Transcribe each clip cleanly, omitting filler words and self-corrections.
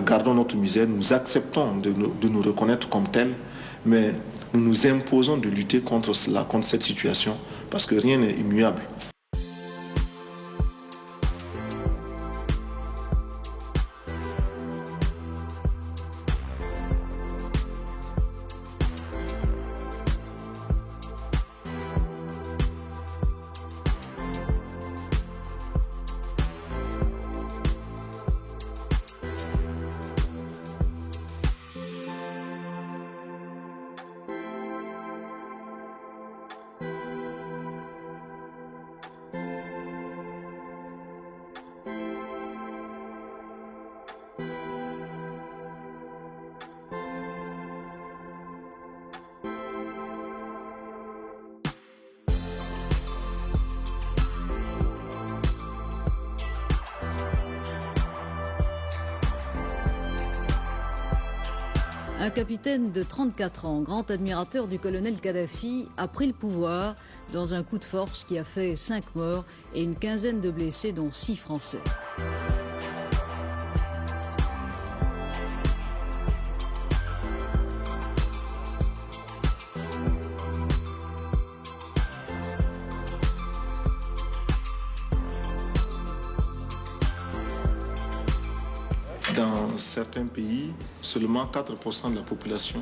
gardons notre misère, nous acceptons de nous reconnaître comme tels, mais nous nous imposons de lutter contre cela, contre cette situation, parce que rien n'est immuable. Un capitaine de 34 ans, grand admirateur du colonel Kadhafi, a pris le pouvoir dans un coup de force qui a fait 5 morts et une quinzaine de blessés, dont 6 Français. Dans certains pays, seulement 4% de la population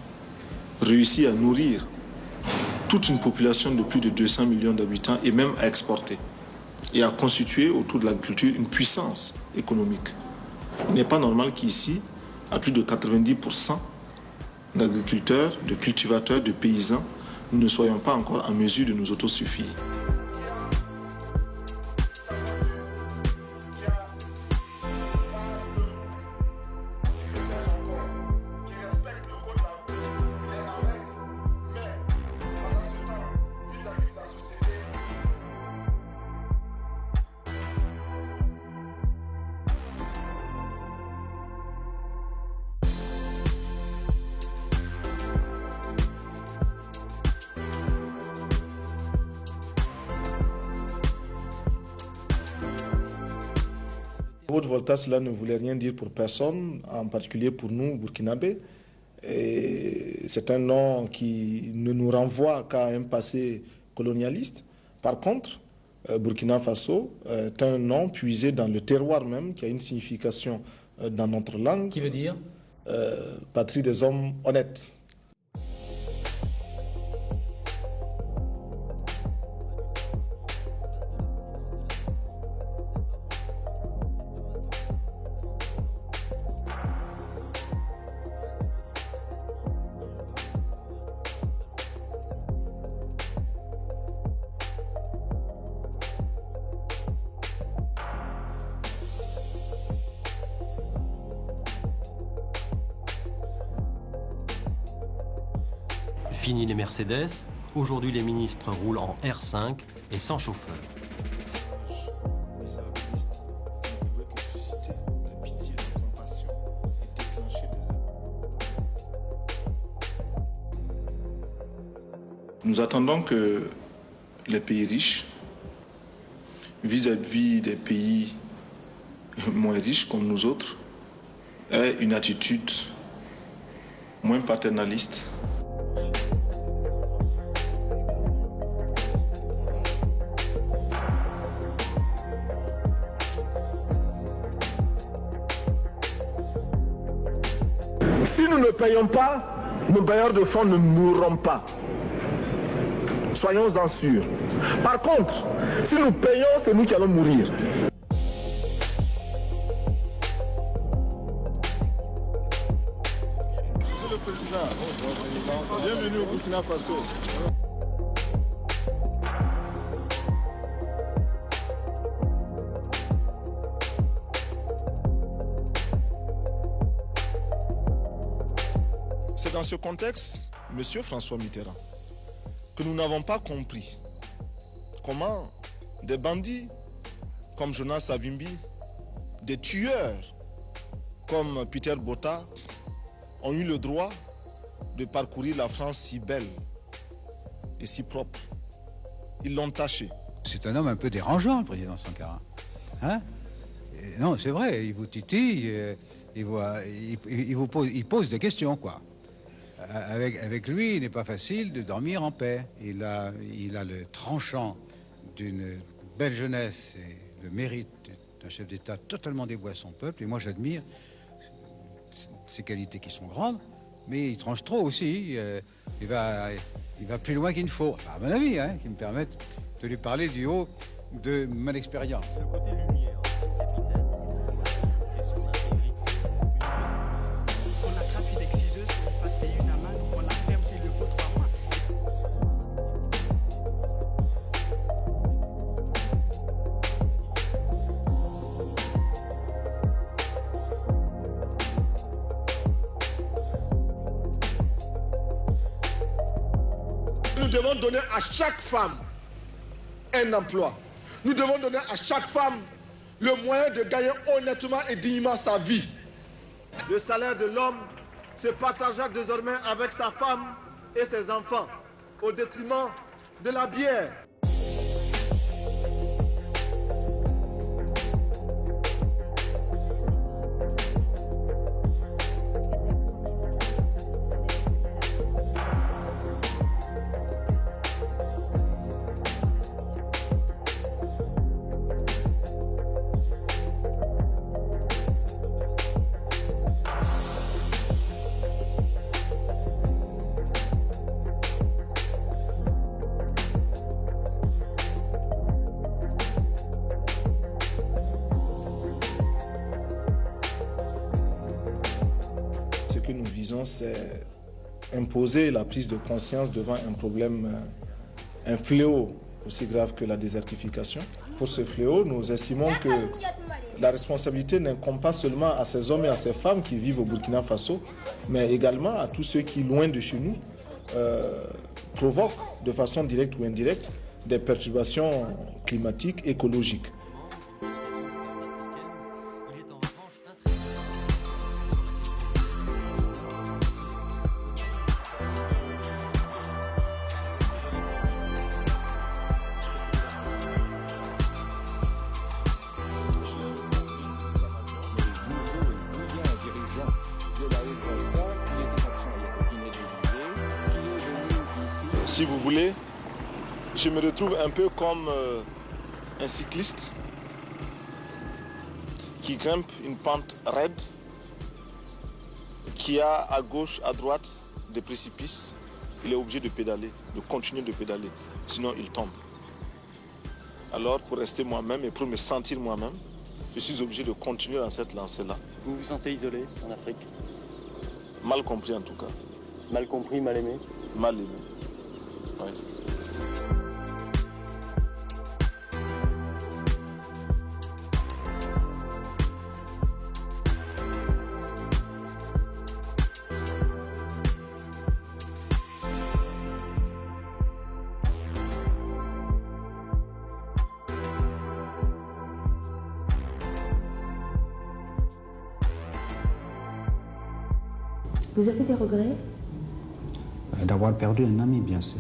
réussit à nourrir toute une population de plus de 200 millions d'habitants et même à exporter et à constituer autour de l'agriculture une puissance économique. Il n'est pas normal qu'ici, à plus de 90% d'agriculteurs, de cultivateurs, de paysans, nous ne soyons pas encore en mesure de nous autosuffire. Haute-Volta, cela ne voulait rien dire pour personne, en particulier pour nous, Burkinabés. C'est un nom qui ne nous renvoie qu'à un passé colonialiste. Par contre, Burkina Faso est un nom puisé dans le terroir même, qui a une signification dans notre langue. Qui veut dire patrie des hommes honnêtes. Fini les Mercedes, aujourd'hui les ministres roulent en R5 et sans chauffeur. Nous attendons que les pays riches, vis-à-vis des pays moins riches comme nous autres, aient une attitude moins paternaliste. Si nous ne payons pas, nos bailleurs de fonds ne mourront pas. Soyons-en sûrs. Par contre, si nous payons, c'est nous qui allons mourir. Monsieur le Président, bienvenue au Burkina Faso. C'est dans ce contexte, Monsieur François Mitterrand, que nous n'avons pas compris comment des bandits comme Jonas Savimbi, des tueurs comme Peter Botta ont eu le droit de parcourir la France si belle et si propre. Ils l'ont taché. C'est un homme un peu dérangeant, le président Sankara. Hein? Non, c'est vrai, il vous titille. il pose des questions, quoi. Avec lui, il n'est pas facile de dormir en paix. Il a le tranchant d'une belle jeunesse et le mérite d'un chef d'État totalement dévoué à son peuple. Et moi, j'admire ses qualités qui sont grandes, mais il tranche trop aussi. Il va plus loin qu'il ne faut, à mon avis, hein, qui me permettent de lui parler du haut de mon expérience. Nous devons donner à chaque femme un emploi. Nous devons donner à chaque femme le moyen de gagner honnêtement et dignement sa vie. Le salaire de l'homme se partagera désormais avec sa femme et ses enfants au détriment de la bière. Ce que nous visons, c'est imposer la prise de conscience devant un problème, un fléau aussi grave que la désertification. Pour ce fléau, nous estimons que la responsabilité n'incombe pas seulement à ces hommes et à ces femmes qui vivent au Burkina Faso, mais également à tous ceux qui, loin de chez nous, provoquent de façon directe ou indirecte des perturbations climatiques, écologiques. Si vous voulez, je me retrouve un peu comme un cycliste qui grimpe une pente raide, qui a à gauche, à droite des précipices. Il est obligé de pédaler, de continuer de pédaler, sinon il tombe. Alors pour rester moi-même et pour me sentir moi-même, je suis obligé de continuer dans cette lancée-là. Vous vous sentez isolé en Afrique? Mal compris en tout cas. Mal compris, mal aimé? Mal aimé. Ouais. Vous avez des regrets? D'avoir perdu un ami, bien sûr.